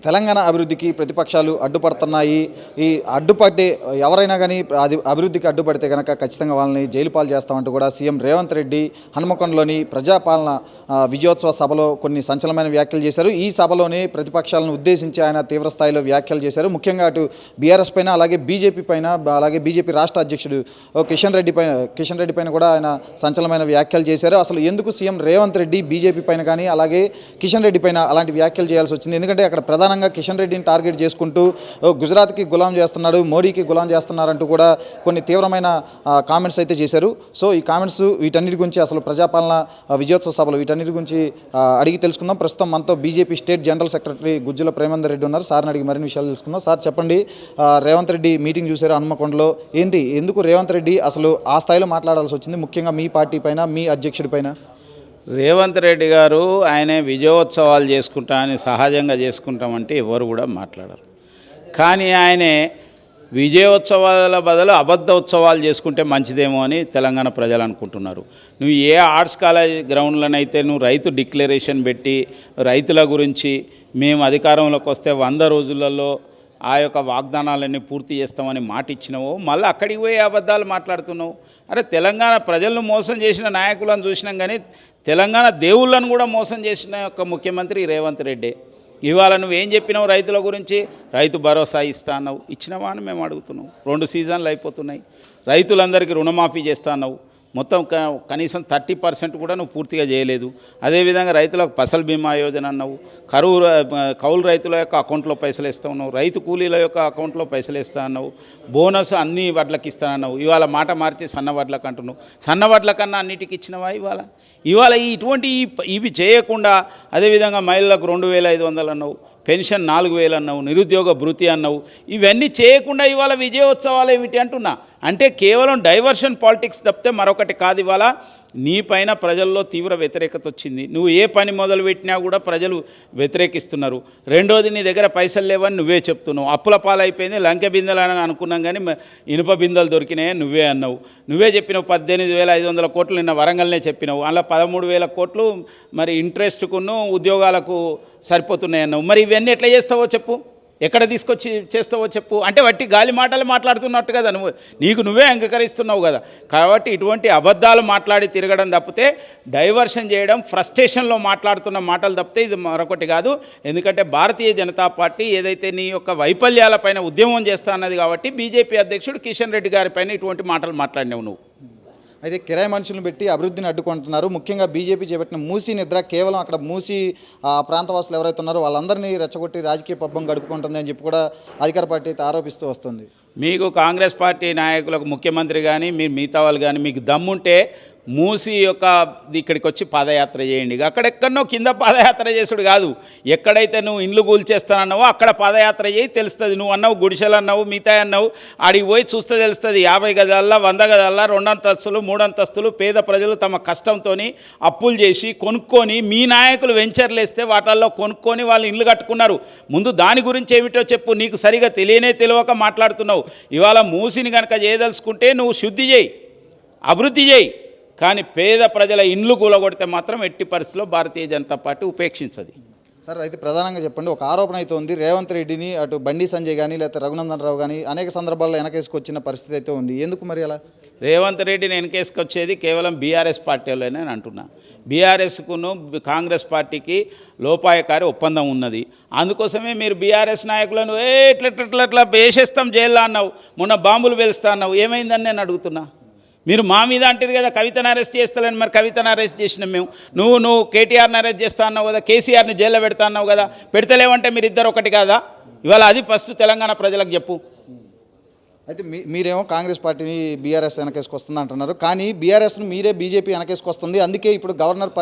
తెలంగాణ అభివృద్ధికి ప్రతిపక్షాలు అడ్డుపడుతున్నాయి. ఈ అడ్డుపడే ఎవరైనా కానీ అది అభివృద్ధికి అడ్డుపడితే కనుక ఖచ్చితంగా వాళ్ళని జైలు పాలు చేస్తామంటూ కూడా సీఎం రేవంత్ రెడ్డి హన్మకొండలోని ప్రజాపాలన విజయోత్సవ సభలో కొన్ని సంచలనమైన వ్యాఖ్యలు చేశారు. ఈ సభలోనే ప్రతిపక్షాలను ఉద్దేశించి ఆయన తీవ్రస్థాయిలో వ్యాఖ్యలు చేశారు. ముఖ్యంగా అటు బీఆర్ఎస్ పైన, అలాగే బీజేపీ పైన, అలాగే బీజేపీ రాష్ట్ర అధ్యక్షుడు కిషన్ రెడ్డి పైన కూడా ఆయన సంచలనమైన వ్యాఖ్యలు చేశారు. అసలు ఎందుకు సీఎం రేవంత్ రెడ్డి బీజేపీ పైన కానీ అలాగే కిషన్ రెడ్డి పైన అలాంటి వ్యాఖ్యలు చేయాల్సి వచ్చింది? ఎందుకంటే అక్కడ ప్రధానంగా కిషన్ రెడ్డిని టార్గెట్ చేసుకుంటూ గుజరాత్కి గులాం చేస్తున్నాడు, మోడీకి గులాం చేస్తున్నారంటూ కూడా కొన్ని తీవ్రమైన కామెంట్స్ అయితే చేశారు. సో ఈ కామెంట్స్ వీటన్నిటి గురించి, అసలు ప్రజాపాలన విజయోత్సవ సభలు వీటన్నిటి గురించి అడిగి తెలుసుకుందాం. ప్రస్తుతం మనతో BJP state general secretary Gujjula Premender Reddy ఉన్నారు. సార్ని అడిగి మరిన్ని విషయాలు తెలుసుకుందాం. సార్ చెప్పండి, రేవంత్ రెడ్డి మీటింగ్ చూశారు హన్మకొండలో, ఏంటి ఎందుకు రేవంత్ రెడ్డి అసలు ఆ స్థాయిలో మాట్లాడాల్సి వచ్చింది, ముఖ్యంగా మీ పార్టీ పైన, మీ అధ్యక్షుడి పైన? రేవంత్ రెడ్డి గారు ఆయన విజయోత్సవాలు చేసుకుంటామని సహజంగా చేసుకుంటామంటే ఎవరు కూడా మాట్లాడరు. కానీ ఆయనే విజయోత్సవాల బదులు అబద్ధ ఉత్సవాలు చేసుకుంటే మంచిదేమో అని తెలంగాణ ప్రజలు అనుకుంటున్నారు. నువ్వు ఏ ఆర్ట్స్ కాలేజ్ గ్రౌండ్లోనైతే నువ్వు రైతు డిక్లరేషన్ పెట్టి రైతుల గురించి మేము అధికారంలోకి వస్తే 100 రోజులలో ఆ యొక్క వాగ్దానాలన్నీ పూర్తి చేస్తామని మాట ఇచ్చినావు, మళ్ళీ అక్కడికి పోయి అబద్ధాలు మాట్లాడుతున్నావు. అరే తెలంగాణ ప్రజలను మోసం చేసిన నాయకులను చూసినాం, కానీ తెలంగాణ దేవుళ్ళను కూడా మోసం చేసిన యొక్క ముఖ్యమంత్రి రేవంత్ రెడ్డి. ఇవాళ నువ్వేం చెప్పినావు రైతుల గురించి? రైతు భరోసా ఇస్తా అన్నావు, ఇచ్చినవా అని మేము అడుగుతున్నావు. 2 సీజన్లు అయిపోతున్నాయి, రైతులందరికీ రుణమాఫీ చేస్తా అన్నావు, మొత్తం కనీసం 30% కూడా నువ్వు పూర్తిగా చేయలేదు. అదేవిధంగా రైతులకు ఫసల్ బీమా యోజన అన్నావు, కౌలు రైతుల యొక్క అకౌంట్లో పైసలు ఇస్తా ఉన్నావు, రైతు కూలీల యొక్క అకౌంట్లో పైసలు ఇస్తా అన్నావు, బోనస్ అన్ని వడ్లకి ఇస్తానన్నావు. ఇవాళ మాట మార్చి సన్న వడ్లకు అంటున్నావు. సన్న వడ్ల కన్నా అన్నిటికి ఇచ్చినవా? ఇవాళ ఇటువంటి ఇవి చేయకుండా అదేవిధంగా మహిళలకు 2500 అన్నావు, పెన్షన్ 4000 అన్నావు, నిరుద్యోగ భృతి అన్నావు. ఇవన్నీ చేయకుండా ఇవాళ విజయోత్సవాలు ఏమిటి అంటున్నా. అంటే కేవలం డైవర్షన్ పాలిటిక్స్ తప్పితే మరొకటి కాదు. ఇవాళ నీ పైన ప్రజల్లో తీవ్ర వ్యతిరేకత వచ్చింది. నువ్వు ఏ పని మొదలుపెట్టినా కూడా ప్రజలు వ్యతిరేకిస్తున్నారు. రెండోది, నీ దగ్గర పైసలు లేవని నువ్వే చెప్తున్నావు. అప్పుల పాలైపోయింది, లంకె బిందెలు అని అనుకున్నాం, కానీ ఇనుప బిందెలు దొరికినాయి నువ్వే అన్నావు. నువ్వే చెప్పినావు 18,500 కోట్లు నిన్న వరంగల్నే చెప్పినావు. అలా 13,000 కోట్లు మరి ఇంట్రెస్ట్కును ఉద్యోగాలకు సరిపోతున్నాయి అన్నావు. మరి ఇవన్నీ ఎట్లా చేస్తావో చెప్పు, ఎక్కడ తీసుకొచ్చి చేస్తావో చెప్పు. అంటే వట్టి గాలి మాటలు మాట్లాడుతున్నట్టు కదా, నీకు నువ్వే అంగీకరిస్తున్నావు కదా. కాబట్టి ఇటువంటి అబద్ధాలు మాట్లాడి తిరగడం తప్పితే, డైవర్షన్ చేయడం, ఫ్రస్ట్రేషన్లో మాట్లాడుతున్న మాటలు తప్పితే ఇది మరొకటి కాదు. ఎందుకంటే భారతీయ జనతా పార్టీ ఏదైతే నీ యొక్క వైఫల్యాలపైన ఉద్యమం చేస్తా అన్నది కాబట్టి బీజేపీ అధ్యక్షుడు కిషన్ రెడ్డి గారిపైన ఇటువంటి మాటలు మాట్లాడినావు నువ్వు. అయితే కిరాయి మనుషులను పెట్టి అభివృద్ధిని అడ్డుకుంటున్నారు. ముఖ్యంగా బీజేపీ చేపట్టిన మూసీ నిద్ర కేవలం అక్కడ మూసీ ప్రాంతవాసులు ఎవరైతే ఉన్నారో వాళ్ళందరినీ రెచ్చగొట్టి రాజకీయ పబ్బం గడుపుకుంటుంది అని చెప్పి కూడా అధికార పార్టీ అయితే ఆరోపిస్తూ వస్తుంది. మీకు కాంగ్రెస్ పార్టీ నాయకులకు, ముఖ్యమంత్రి కానీ మీరు మిగతా వాళ్ళు కానీ మీకు దమ్ముంటే మూసి యొక్క ఇక్కడికి వచ్చి పాదయాత్ర చేయండి. అక్కడెక్కడనో కింద పాదయాత్ర చేసుడు కాదు, ఎక్కడైతే నువ్వు ఇండ్లు కూల్చేస్తానన్నావో అక్కడ పాదయాత్ర చేయి, తెలుస్తుంది. నువ్వు అన్నావు గుడిసెలు అన్నావు, మిగతా అన్నావు, ఆడికి పోయి చూస్తే తెలుస్తుంది. 50 గజాల్లో 100 గజాల్లో 2 అంతస్తులు 3 అంతస్తులు పేద ప్రజలు తమ కష్టంతో అప్పులు చేసి కొనుక్కొని, మీ నాయకులు వెంచర్లు వేస్తే వాటిల్లో కొనుక్కొని వాళ్ళు ఇండ్లు కట్టుకున్నారు. ముందు దాని గురించి ఏమిటో చెప్పు. నీకు సరిగా తెలియక మాట్లాడుతున్నావు. ఇవాళ మూసిని కనుక చేయదలుచుకుంటే నువ్వు శుద్ధి చేయి, అభివృద్ధి చేయి, కానీ పేద ప్రజల ఇండ్లు కూలగొడితే మాత్రం ఎట్టి పరిస్థితిలో భారతీయ జనతా పార్టీ ఉపేక్షించదు. సార్ అయితే ప్రధానంగా చెప్పండి, ఒక ఆరోపణ అయితే ఉంది, రేవంత్ రెడ్డిని అటు బండి సంజయ్ కానీ లేకపోతే రఘునందన్ రావు కానీ అనేక సందర్భాల్లో వెనకేసుకొచ్చిన పరిస్థితి అయితే ఉంది. ఎందుకు మరి అలా? రేవంత్ రెడ్డిని వెనకేసుకొచ్చేది కేవలం బీఆర్ఎస్ పార్టీలోనే అంటున్నా. బీఆర్ఎస్కును కాంగ్రెస్ పార్టీకి లోపాయకారి ఒప్పందం ఉన్నది. అందుకోసమే మీరు బీఆర్ఎస్ నాయకులను ఇట్లా వేసేస్తాం జైల్లో అన్నావు, మొన్న బాంబులు పేలుస్తా అన్నావు, ఏమైందని నేను అడుగుతున్నా. మీరు మా మీద అంటారు కదా కవితను అరెస్ట్ చేస్తలేని, మరి కవితను అరెస్ట్ చేసినాం మేము. నువ్వు కేటీఆర్ని అరెస్ట్ చేస్తా అన్నావు కదా, కేసీఆర్ని జైల్లో పెడతా అన్నావు కదా, పెడతలేవంటే మీరు ఇద్దరు ఒకటి కాదా? ఇవాళ అది ఫస్ట్ తెలంగాణ ప్రజలకు చెప్పు. అయితే మీరేమో కాంగ్రెస్ పార్టీని బీఆర్ఎస్ వెనకేసుకొస్తుంది అంటున్నారు, కానీ బీఆర్ఎస్ను మీరే బీజేపీ వెనకేసుకొస్తుంది. అందుకే ఇప్పుడు గవర్నర్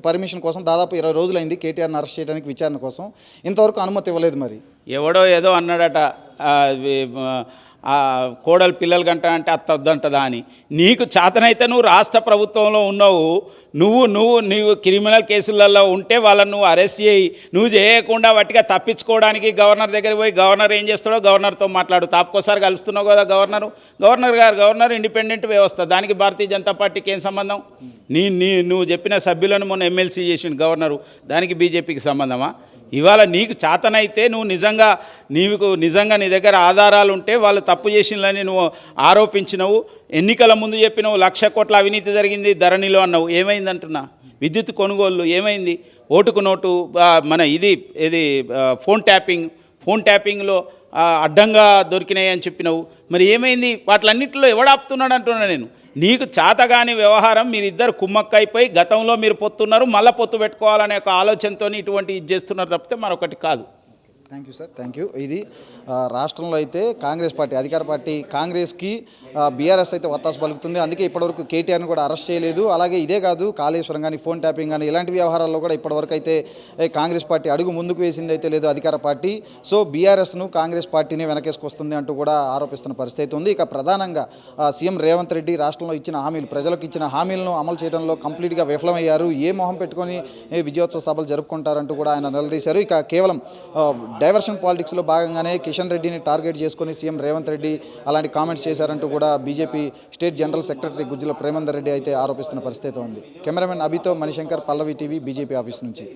పర్మిషన్ కోసం దాదాపు 20 రోజులైంది కేటీఆర్ని అరెస్ట్ చేయడానికి, విచారణ కోసం. ఇంతవరకు అనుమతి ఇవ్వలేదు. మరి ఎవడో ఏదో అన్నాడట, కోడలు పిల్లలు గంట అంటే అత్త వద్దంటదా అని. నీకు చేతనైతే నువ్వు రాష్ట్ర ప్రభుత్వంలో ఉన్నావు, నువ్వు క్రిమినల్ కేసులలో ఉంటే వాళ్ళని నువ్వు అరెస్ట్ చేయి. నువ్వు చేయకుండా వాటిగా తప్పించుకోవడానికి గవర్నర్ దగ్గరికి పోయి గవర్నర్ ఏం చేస్తాడో గవర్నర్తో మాట్లాడు. తాపకోసారి కలుస్తున్నావు కదా గవర్నర్ ఇండిపెండెంట్ వ్యవస్థ, దానికి భారతీయ జనతా పార్టీకి ఏం సంబంధం? నువ్వు చెప్పిన సభ్యులను మొన్న ఎమ్మెల్సీ చేసిండు గవర్నరు, దానికి బీజేపీకి సంబంధమా? ఇవాళ నీకు చేతనైతే నువ్వు నిజంగా నీ దగ్గర ఆధారాలు ఉంటే వాళ్ళు తప్పు చేసినని నువ్వు ఆరోపించినవు, ఎన్నికల ముందు చెప్పినవు 1,00,000 కోట్ల అవినీతి జరిగింది ధరణిలో అన్నావు. ఏమైంది అంటున్నా? విద్యుత్ కొనుగోళ్ళు ఏమైంది? ఓటుకు నోటు ఇది ఫోన్ ట్యాపింగ్లో అడ్డంగా దొరికినాయి అని చెప్పినావు. మరి ఏమైంది? వాటిలన్నింటిలో ఎవడాపుతున్నాడు అంటున్నా నేను. నీకు చేతగాని వ్యవహారం మీరిద్దరు కుమ్మక్కైపోయి గతంలో మీరు పొత్తున్నారు, మళ్ళీ పొత్తు పెట్టుకోవాలనే ఒక ఆలోచనతో ఇటువంటి ఇది చేస్తున్నారు తప్పితే మరొకటి కాదు. Thank you sir, thank you. ఇది రాష్ట్రంలో అయితే కాంగ్రెస్ పార్టీ, అధికార పార్టీ కాంగ్రెస్కి బీఆర్ఎస్ అయితే వత్తాసు పలుకుతుంది. అందుకే ఇప్పటివరకు కేటీఆర్ని కూడా అరెస్ట్ చేయలేదు. అలాగే ఇదే కాదు, కాళేశ్వరం కానీ ఫోన్ ట్యాపింగ్ కానీ ఇలాంటి వ్యవహారాల్లో కూడా ఇప్పటివరకు అయితే కాంగ్రెస్ పార్టీ అడుగు ముందుకు వేసింది అయితే లేదు అధికార పార్టీ. సో బీఆర్ఎస్ను కాంగ్రెస్ పార్టీని వెనకేసుకొస్తుంది అంటూ కూడా ఆరోపిస్తున్న పరిస్థితి ఉంది. ఇక ప్రధానంగా సీఎం రేవంత్ రెడ్డి రాష్ట్రంలో ఇచ్చిన హామీలు, ప్రజలకు ఇచ్చిన హామీలను అమలు చేయడంలో కంప్లీట్గా విఫలమయ్యారు. ఏ మొహం పెట్టుకొని విజయోత్సవ సభలు జరుపుకుంటారంటూ కూడా ఆయన నిలదీశారు. ఇక కేవలం డైవర్షన్ పాలిటిక్స్లో భాగంగానే కిషన్ రెడ్డిని టార్గెట్ చేసుకొని సీఎం రేవంత్ రెడ్డి అలాంటి కామెంట్స్ చేశారంటూ కూడా BJP state general secretary Gujjala Premender Reddy అయితే ఆరోపిస్తున్న పరిస్థితి ఉంది. కెమెరామెన్ అభితో మణిశంకర్, పల్లవి టీవీ, బీజేపీ ఆఫీస్ నుంచి.